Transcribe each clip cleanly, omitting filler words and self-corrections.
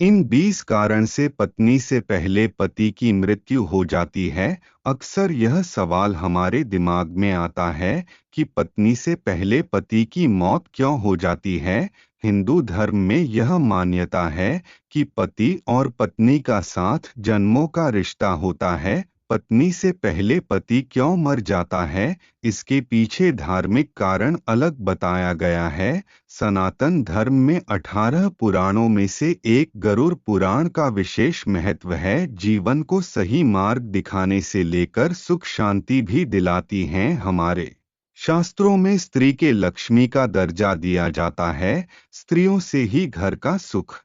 इन 20 कारण से पत्नी से पहले पति की मृत्यु हो जाती है। अक्सर यह सवाल हमारे दिमाग में आता है कि पत्नी से पहले पति की मौत क्यों हो जाती है। हिंदू धर्म में यह मान्यता है कि पति और पत्नी का साथ जन्मों का रिश्ता होता है। पत्नी से पहले पति क्यों मर जाता है, इसके पीछे धार्मिक कारण अलग बताया गया है। सनातन धर्म में 18 पुराणों में से एक गरुड़ पुराण का विशेष महत्व है। जीवन को सही मार्ग दिखाने से लेकर सुख शांति भी दिलाती हैं। हमारे शास्त्रों में स्त्री के लक्ष्मी का दर्जा दिया जाता है। स्त्रियों से ही घर का सुख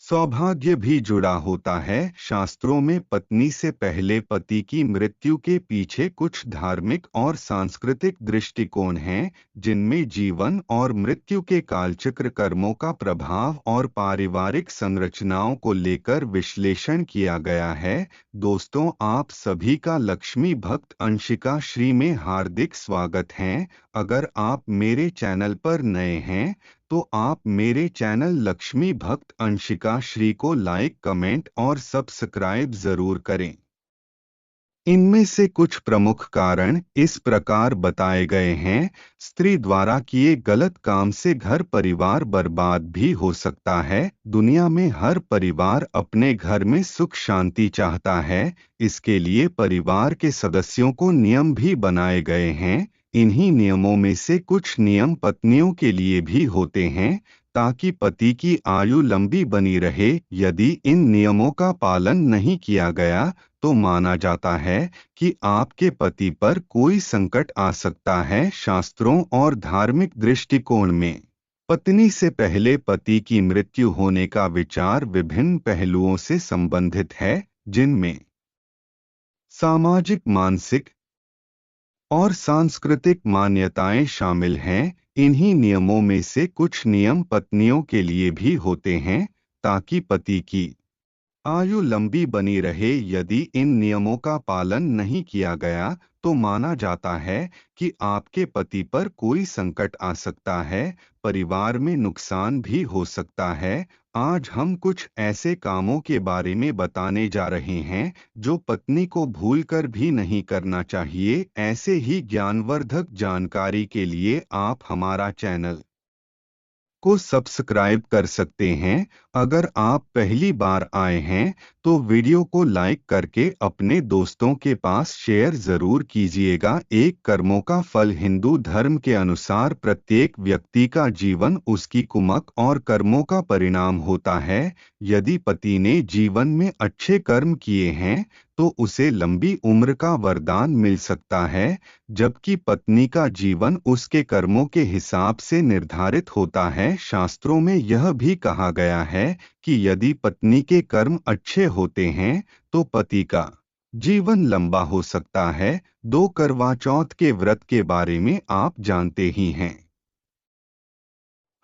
सौभाग्य भी जुड़ा होता है। शास्त्रों में पत्नी से पहले पति की मृत्यु के पीछे कुछ धार्मिक और सांस्कृतिक दृष्टिकोण हैं, जिनमें जीवन और मृत्यु के कालचक्र, कर्मों का प्रभाव और पारिवारिक संरचनाओं को लेकर विश्लेषण किया गया है। दोस्तों, आप सभी का लक्ष्मी भक्त अंशिका श्री में हार्दिक स्वागत है। अगर आप मेरे चैनल पर नए हैं तो आप मेरे चैनल लक्ष्मी भक्त अंशिका श्री को लाइक, कमेंट और सब्सक्राइब जरूर करें। इनमें से कुछ प्रमुख कारण इस प्रकार बताए गए हैं। स्त्री द्वारा किए गलत काम से घर परिवार बर्बाद भी हो सकता है। दुनिया में हर परिवार अपने घर में सुख शांति चाहता है। इसके लिए परिवार के सदस्यों को नियम भी बनाए गए हैं। इन्हीं नियमों में से कुछ नियम पत्नियों के लिए भी होते हैं, ताकि पति की आयु लंबी बनी रहे। यदि इन नियमों का पालन नहीं किया गया तो माना जाता है कि आपके पति पर कोई संकट आ सकता है। शास्त्रों और धार्मिक दृष्टिकोण में पत्नी से पहले पति की मृत्यु होने का विचार विभिन्न पहलुओं से संबंधित है, जिनमें सामाजिक, मानसिक और सांस्कृतिक मान्यताएं शामिल हैं। इन्हीं नियमों में से कुछ नियम पत्नियों के लिए भी होते हैं, ताकि पति की आयु लंबी बनी रहे। यदि इन नियमों का पालन नहीं किया गया तो माना जाता है कि आपके पति पर कोई संकट आ सकता है, परिवार में नुकसान भी हो सकता है। आज हम कुछ ऐसे कामों के बारे में बताने जा रहे हैं जो पत्नी को भूलकर भी नहीं करना चाहिए। ऐसे ही ज्ञानवर्धक जानकारी के लिए आप हमारा चैनल को सब्सक्राइब कर सकते हैं। अगर आप पहली बार आए हैं तो वीडियो को लाइक करके अपने दोस्तों के पास शेयर जरूर कीजिएगा। एक कर्मों का फल। हिंदू धर्म के अनुसार प्रत्येक व्यक्ति का जीवन उसकी कुमक और कर्मों का परिणाम होता है। यदि पति ने जीवन में अच्छे कर्म किए हैं तो उसे लंबी उम्र का वरदान मिल सकता है, जबकि पत्नी का जीवन उसके कर्मों के हिसाब से निर्धारित होता है। शास्त्रों में यह भी कहा गया है कि यदि पत्नी के कर्म अच्छे होते हैं तो पति का जीवन लंबा हो सकता है। दो करवा चौथ के व्रत के बारे में आप जानते ही हैं।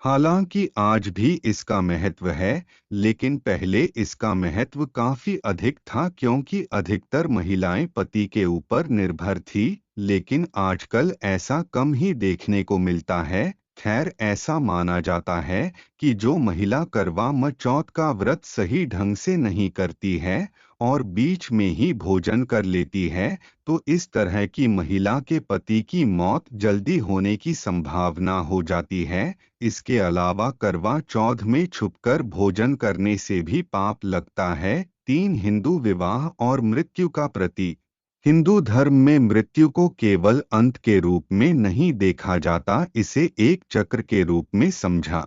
हालांकि आज भी इसका महत्व है, लेकिन पहले इसका महत्व काफी अधिक था, क्योंकि अधिकतर महिलाएं पति के ऊपर निर्भर थी। लेकिन आजकल ऐसा कम ही देखने को मिलता है। खैर, ऐसा माना जाता है कि जो महिला करवा चौथ का व्रत सही ढंग से नहीं करती है और बीच में ही भोजन कर लेती है, तो इस तरह की महिला के पति की मौत जल्दी होने की संभावना हो जाती है। इसके अलावा करवा चौथ में छुपकर भोजन करने से भी पाप लगता है। 3 हिंदू विवाह और मृत्यु का प्रतीक। हिंदू धर्म में मृत्यु को केवल अंत के रूप में नहीं देखा जाता, इसे एक चक्र के रूप में समझा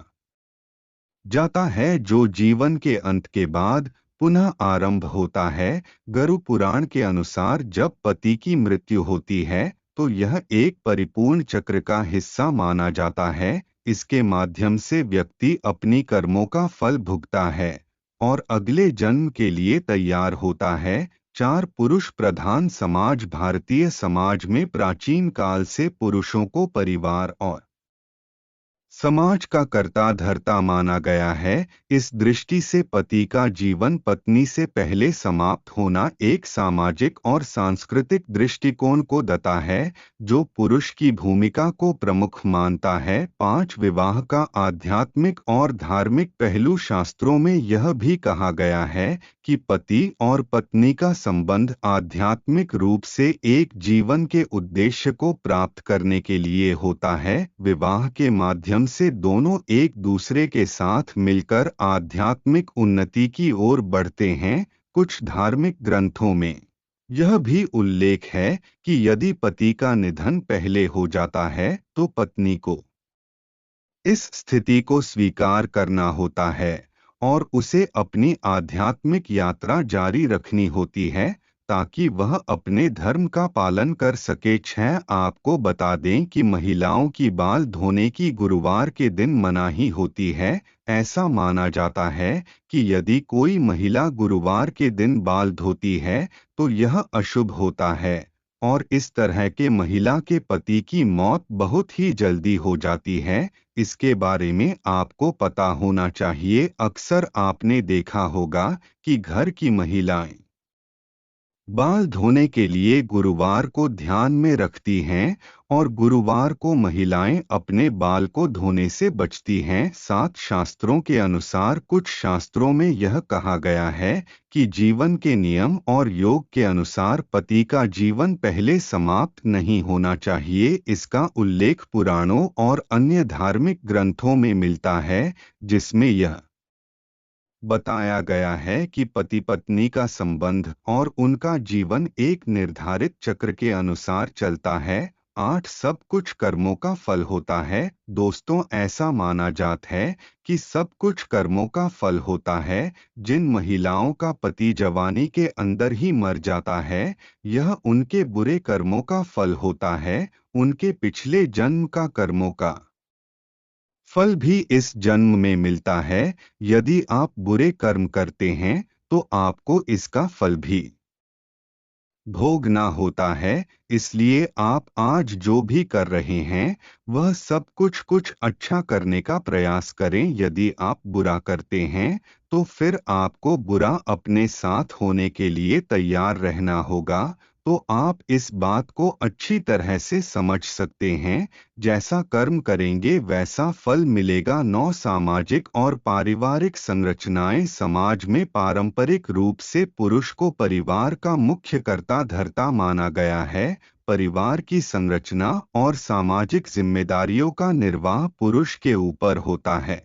जाता है, जो जीवन के अंत के बाद पुनः आरंभ होता है। गरुड़ पुराण के अनुसार जब पति की मृत्यु होती है तो यह एक परिपूर्ण चक्र का हिस्सा माना जाता है। इसके माध्यम से व्यक्ति अपनी कर्मों का फल भुगता है और अगले जन्म के लिए तैयार होता है। 4 पुरुष प्रधान समाज। भारतीय समाज में प्राचीन काल से पुरुषों को परिवार और समाज का कर्ता धर्ता माना गया है। इस दृष्टि से पति का जीवन पत्नी से पहले समाप्त होना एक सामाजिक और सांस्कृतिक दृष्टिकोण को दता है जो पुरुष की भूमिका को प्रमुख मानता है। 5 विवाह का आध्यात्मिक और धार्मिक पहलू। शास्त्रों में यह भी कहा गया है कि पति और पत्नी का संबंध आध्यात्मिक रूप से एक जीवन के उद्देश्य को प्राप्त करने के लिए होता है। विवाह के माध्यम से दोनों एक दूसरे के साथ मिलकर आध्यात्मिक उन्नति की ओर बढ़ते हैं। कुछ धार्मिक ग्रंथों में यह भी उल्लेख है कि यदि पति का निधन पहले हो जाता है तो पत्नी को इस स्थिति को स्वीकार करना होता है और उसे अपनी आध्यात्मिक यात्रा जारी रखनी होती है ताकि वह अपने धर्म का पालन कर सके। 6 आपको बता दें कि महिलाओं की बाल धोने की गुरुवार के दिन मनाही होती है। ऐसा माना जाता है कि यदि कोई महिला गुरुवार के दिन बाल धोती है तो यह अशुभ होता है और इस तरह के महिला के पति की मौत बहुत ही जल्दी हो जाती है। इसके बारे में आपको पता होना चाहिए। अक्सर आपने देखा होगा कि घर की महिलाएं बाल धोने के लिए गुरुवार को ध्यान में रखती हैं और गुरुवार को महिलाएं अपने बाल को धोने से बचती हैं। 7 शास्त्रों के अनुसार कुछ शास्त्रों में यह कहा गया है कि जीवन के नियम और योग के अनुसार पति का जीवन पहले समाप्त नहीं होना चाहिए। इसका उल्लेख पुराणों और अन्य धार्मिक ग्रंथों में मिलता है जिसमें यह बताया गया है कि पति पत्नी का संबंध और उनका जीवन एक निर्धारित चक्र के अनुसार चलता है। 8 सब कुछ कर्मों का फल होता है। दोस्तों, ऐसा माना जाता है कि सब कुछ कर्मों का फल होता है। जिन महिलाओं का पति जवानी के अंदर ही मर जाता है यह उनके बुरे कर्मों का फल होता है। उनके पिछले जन्म का कर्मों का फल भी इस जन्म में मिलता है। यदि आप बुरे कर्म करते हैं तो आपको इसका फल भी भोगना होता है। इसलिए आप आज जो भी कर रहे हैं वह सब कुछ अच्छा करने का प्रयास करें। यदि आप बुरा करते हैं तो फिर आपको बुरा अपने साथ होने के लिए तैयार रहना होगा। तो आप इस बात को अच्छी तरह से समझ सकते हैं। जैसा कर्म करेंगे वैसा फल मिलेगा। 9 सामाजिक और पारिवारिक संरचनाएं। समाज में पारंपरिक रूप से पुरुष को परिवार का मुख्य कर्ता धर्ता माना गया है। परिवार की संरचना और सामाजिक जिम्मेदारियों का निर्वाह पुरुष के ऊपर होता है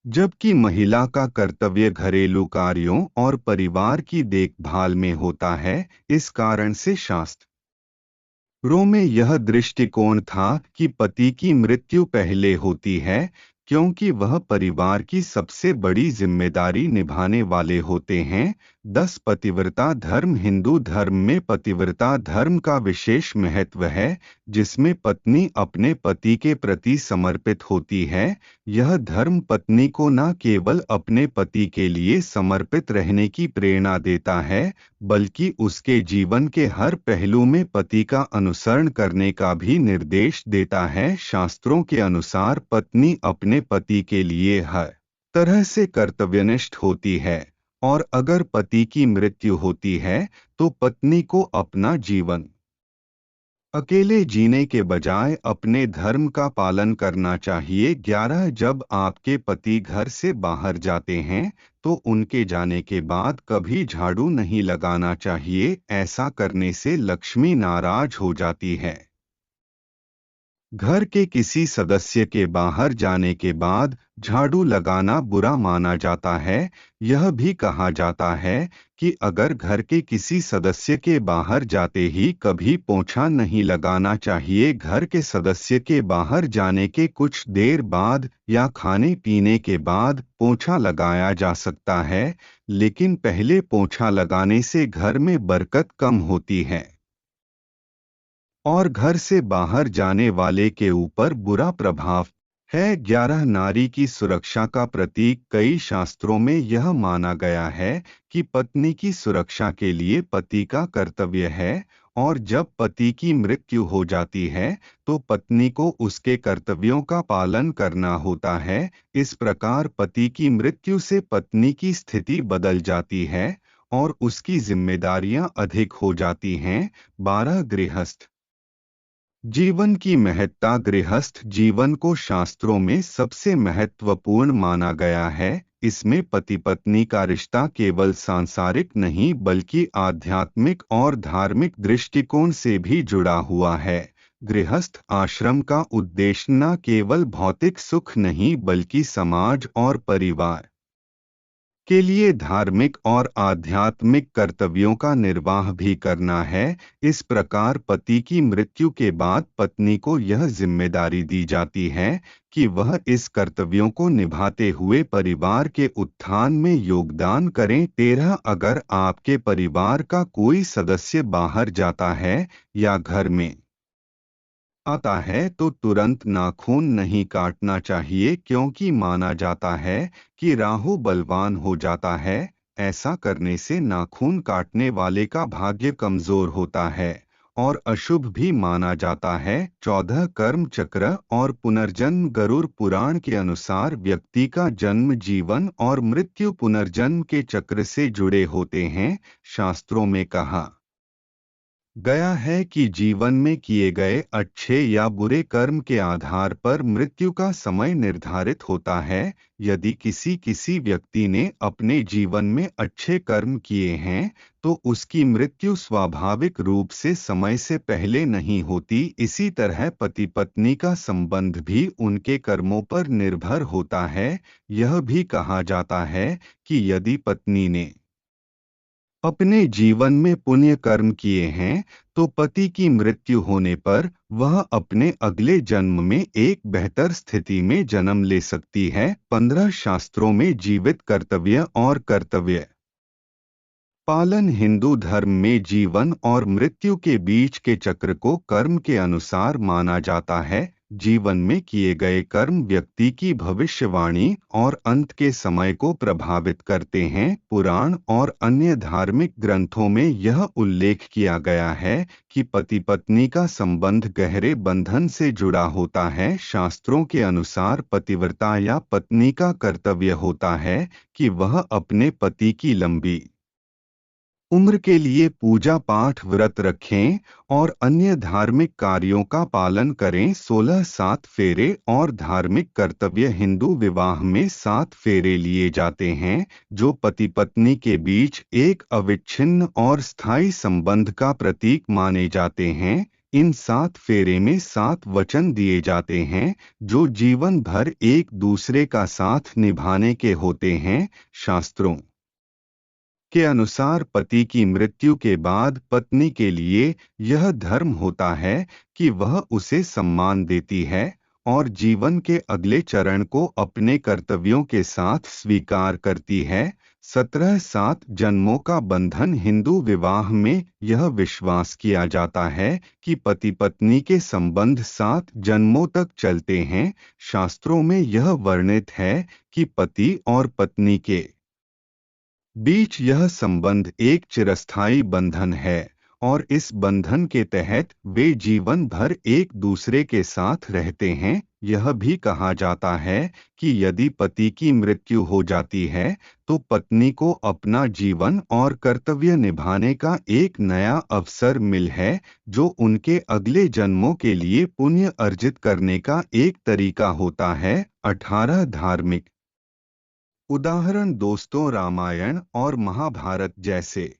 जबकि महिला का कर्तव्य घरेलू कार्यों और परिवार की देखभाल में होता है। इस कारण से शास्त्रों में यह दृष्टिकोण था कि पति की मृत्यु पहले होती है क्योंकि वह परिवार की सबसे बड़ी जिम्मेदारी निभाने वाले होते हैं। 10 पतिव्रता धर्म। हिंदू धर्म में पतिव्रता धर्म का विशेष महत्व है जिसमें पत्नी अपने पति के प्रति समर्पित होती है। यह धर्म पत्नी को न केवल अपने पति के लिए समर्पित रहने की प्रेरणा देता है बल्कि उसके जीवन के हर पहलू में पति का अनुसरण करने का भी निर्देश देता है। शास्त्रों के अनुसार पत्नी अपने पति के लिए हर तरह से कर्तव्यनिष्ठ होती है और अगर पति की मृत्यु होती है तो पत्नी को अपना जीवन अकेले जीने के बजाय अपने धर्म का पालन करना चाहिए। 11 जब आपके पति घर से बाहर जाते हैं तो उनके जाने के बाद कभी झाड़ू नहीं लगाना चाहिए। ऐसा करने से लक्ष्मी नाराज हो जाती है। घर के किसी सदस्य के बाहर जाने के बाद झाड़ू लगाना बुरा माना जाता है। यह भी कहा जाता है कि अगर घर के किसी सदस्य के बाहर जाते ही कभी पोंछा नहीं लगाना चाहिए। घर के सदस्य के बाहर जाने के कुछ देर बाद या खाने पीने के बाद पोंछा लगाया जा सकता है लेकिन पहले पोंछा लगाने से घर में बरकत कम होती है और घर से बाहर जाने वाले के ऊपर बुरा प्रभाव है। 11 नारी की सुरक्षा का प्रतीक। कई शास्त्रों में यह माना गया है कि पत्नी की सुरक्षा के लिए पति का कर्तव्य है और जब पति की मृत्यु हो जाती है तो पत्नी को उसके कर्तव्यों का पालन करना होता है। इस प्रकार पति की मृत्यु से पत्नी की स्थिति बदल जाती है और उसकी जिम्मेदारियां अधिक हो जाती हैं। 12 गृहस्थ जीवन की महत्ता। गृहस्थ जीवन को शास्त्रों में सबसे महत्वपूर्ण माना गया है। इसमें पति पत्नी का रिश्ता केवल सांसारिक नहीं बल्कि आध्यात्मिक और धार्मिक दृष्टिकोण से भी जुड़ा हुआ है। गृहस्थ आश्रम का उद्देश्य न केवल भौतिक सुख नहीं बल्कि समाज और परिवार के लिए धार्मिक और आध्यात्मिक कर्तव्यों का निर्वाह भी करना है। इस प्रकार पति की मृत्यु के बाद पत्नी को यह जिम्मेदारी दी जाती है कि वह इस कर्तव्यों को निभाते हुए परिवार के उत्थान में योगदान करें। 13 अगर आपके परिवार का कोई सदस्य बाहर जाता है या घर में आता है तो तुरंत नाखून नहीं काटना चाहिए, क्योंकि माना जाता है कि राहु बलवान हो जाता है। ऐसा करने से नाखून काटने वाले का भाग्य कमजोर होता है और अशुभ भी माना जाता है। 14 कर्म चक्र और पुनर्जन्म। गरुड़ पुराण के अनुसार व्यक्ति का जन्म जीवन और मृत्यु पुनर्जन्म के चक्र से जुड़े होते हैं। शास्त्रों में कहा गया है कि जीवन में किए गए अच्छे या बुरे कर्म के आधार पर मृत्यु का समय निर्धारित होता है। यदि किसी व्यक्ति ने अपने जीवन में अच्छे कर्म किए हैं तो उसकी मृत्यु स्वाभाविक रूप से समय से पहले नहीं होती। इसी तरह पति पत्नी का संबंध भी उनके कर्मों पर निर्भर होता है। यह भी कहा जाता है कि यदि पत्नी ने अपने जीवन में पुण्य कर्म किए हैं तो पति की मृत्यु होने पर वह अपने अगले जन्म में एक बेहतर स्थिति में जन्म ले सकती है। 15 शास्त्रों में जीवित कर्तव्य और कर्तव्य पालन। हिंदू धर्म में जीवन और मृत्यु के बीच के चक्र को कर्म के अनुसार माना जाता है। जीवन में किए गए कर्म व्यक्ति की भविष्यवाणी और अंत के समय को प्रभावित करते हैं। पुराण और अन्य धार्मिक ग्रंथों में यह उल्लेख किया गया है कि पति पत्नी का संबंध गहरे बंधन से जुड़ा होता है। शास्त्रों के अनुसार पतिव्रता या पत्नी का कर्तव्य होता है कि वह अपने पति की लंबी उम्र के लिए पूजा पाठ व्रत रखें और अन्य धार्मिक कार्यों का पालन करें। 16 7 फेरे और धार्मिक कर्तव्य। हिंदू विवाह में 7 फेरे लिए जाते हैं जो पति पत्नी के बीच एक अविच्छिन्न और स्थायी संबंध का प्रतीक माने जाते हैं। इन 7 फेरे में 7 वचन दिए जाते हैं जो जीवन भर एक दूसरे का साथ निभाने के होते हैं। शास्त्रों के अनुसार पति की मृत्यु के बाद पत्नी के लिए यह धर्म होता है कि वह उसे सम्मान देती है और जीवन के अगले चरण को अपने कर्तव्यों के साथ स्वीकार करती है। 17 7 जन्मों का बंधन। हिंदू विवाह में यह विश्वास किया जाता है कि पति पत्नी के संबंध 7 जन्मों तक चलते हैं। शास्त्रों में यह वर्णित है कि पति और पत्नी के बीच यह संबंध एक चिरस्थायी बंधन है और इस बंधन के तहत वे जीवन भर एक दूसरे के साथ रहते हैं। यह भी कहा जाता है कि यदि पति की मृत्यु हो जाती है तो पत्नी को अपना जीवन और कर्तव्य निभाने का एक नया अवसर मिल है, जो उनके अगले जन्मों के लिए पुण्य अर्जित करने का एक तरीका होता है। 18 धार्मिक उदाहरण। दोस्तों, रामायण और महाभारत जैसे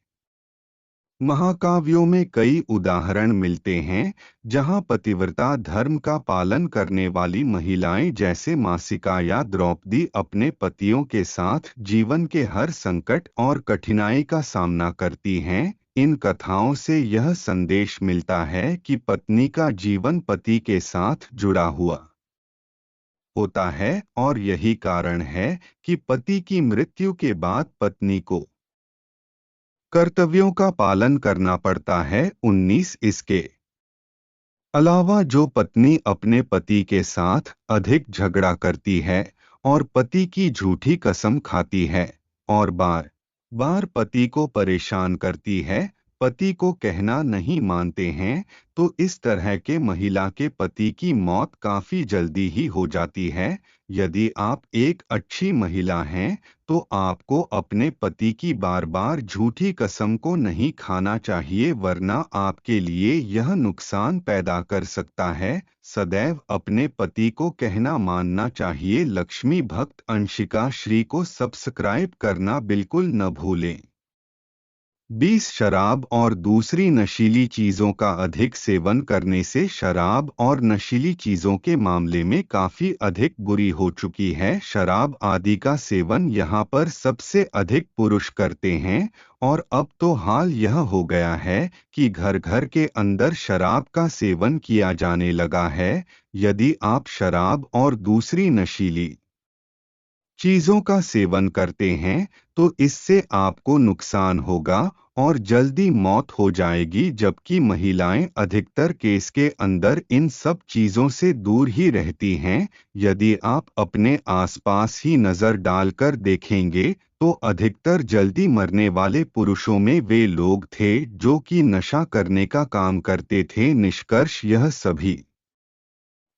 महाकाव्यों में कई उदाहरण मिलते हैं जहां पतिव्रता धर्म का पालन करने वाली महिलाएं जैसे मासिका या द्रौपदी अपने पतियों के साथ जीवन के हर संकट और कठिनाई का सामना करती हैं। इन कथाओं से यह संदेश मिलता है कि पत्नी का जीवन पति के साथ जुड़ा हुआ होता है और यही कारण है कि पति की मृत्यु के बाद पत्नी को कर्तव्यों का पालन करना पड़ता है। 19 इसके अलावा जो पत्नी अपने पति के साथ अधिक झगड़ा करती है और पति की झूठी कसम खाती है और बार बार पति को परेशान करती है पति को कहना नहीं मानते हैं, तो इस तरह के महिला के पति की मौत काफी जल्दी ही हो जाती है। यदि आप एक अच्छी महिला हैं, तो आपको अपने पति की बार बार झूठी कसम को नहीं खाना चाहिए, वरना आपके लिए यह नुकसान पैदा कर सकता है। सदैव अपने पति को कहना मानना चाहिए। लक्ष्मी भक्त अंशिका श्री को सब्सक्राइब करना बिल्कुल न भूलें। 20 शराब और दूसरी नशीली चीजों का अधिक सेवन करने से शराब और नशीली चीजों के मामले में काफी अधिक बुरी हो चुकी है। शराब आदि का सेवन यहाँ पर सबसे अधिक पुरुष करते हैं, और अब तो हाल यह हो गया है कि घर घर के अंदर शराब का सेवन किया जाने लगा है। यदि आप शराब और दूसरी नशीली चीजों का सेवन करते हैं, तो इससे आपको नुकसान होगा और जल्दी मौत हो जाएगी, जबकि महिलाएं अधिकतर केस के अंदर इन सब चीजों से दूर ही रहती हैं। यदि आप अपने आसपास ही नजर डालकर देखेंगे, तो अधिकतर जल्दी मरने वाले पुरुषों में वे लोग थे जो कि नशा करने का काम करते थे। निष्कर्ष यह सभी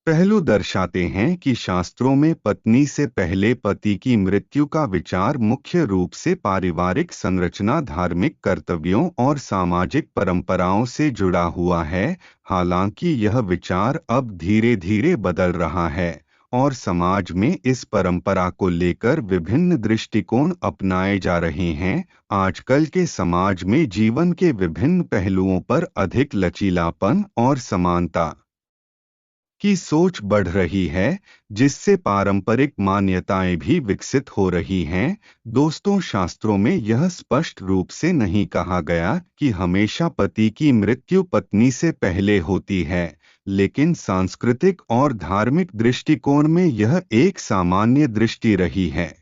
पहलू दर्शाते हैं कि शास्त्रों में पत्नी से पहले पति की मृत्यु का विचार मुख्य रूप से पारिवारिक संरचना, धार्मिक कर्तव्यों और सामाजिक परंपराओं से जुड़ा हुआ है। हालांकि यह विचार अब धीरे धीरे बदल रहा है और समाज में इस परंपरा को लेकर विभिन्न दृष्टिकोण अपनाए जा रहे हैं। आजकल के समाज में जीवन के विभिन्न पहलुओं पर अधिक लचीलापन और समानता की सोच बढ़ रही है, जिससे पारंपरिक मान्यताएं भी विकसित हो रही हैं। दोस्तों, शास्त्रों में यह स्पष्ट रूप से नहीं कहा गया कि हमेशा पति की मृत्यु पत्नी से पहले होती है, लेकिन सांस्कृतिक और धार्मिक दृष्टिकोण में यह एक सामान्य दृष्टि रही है।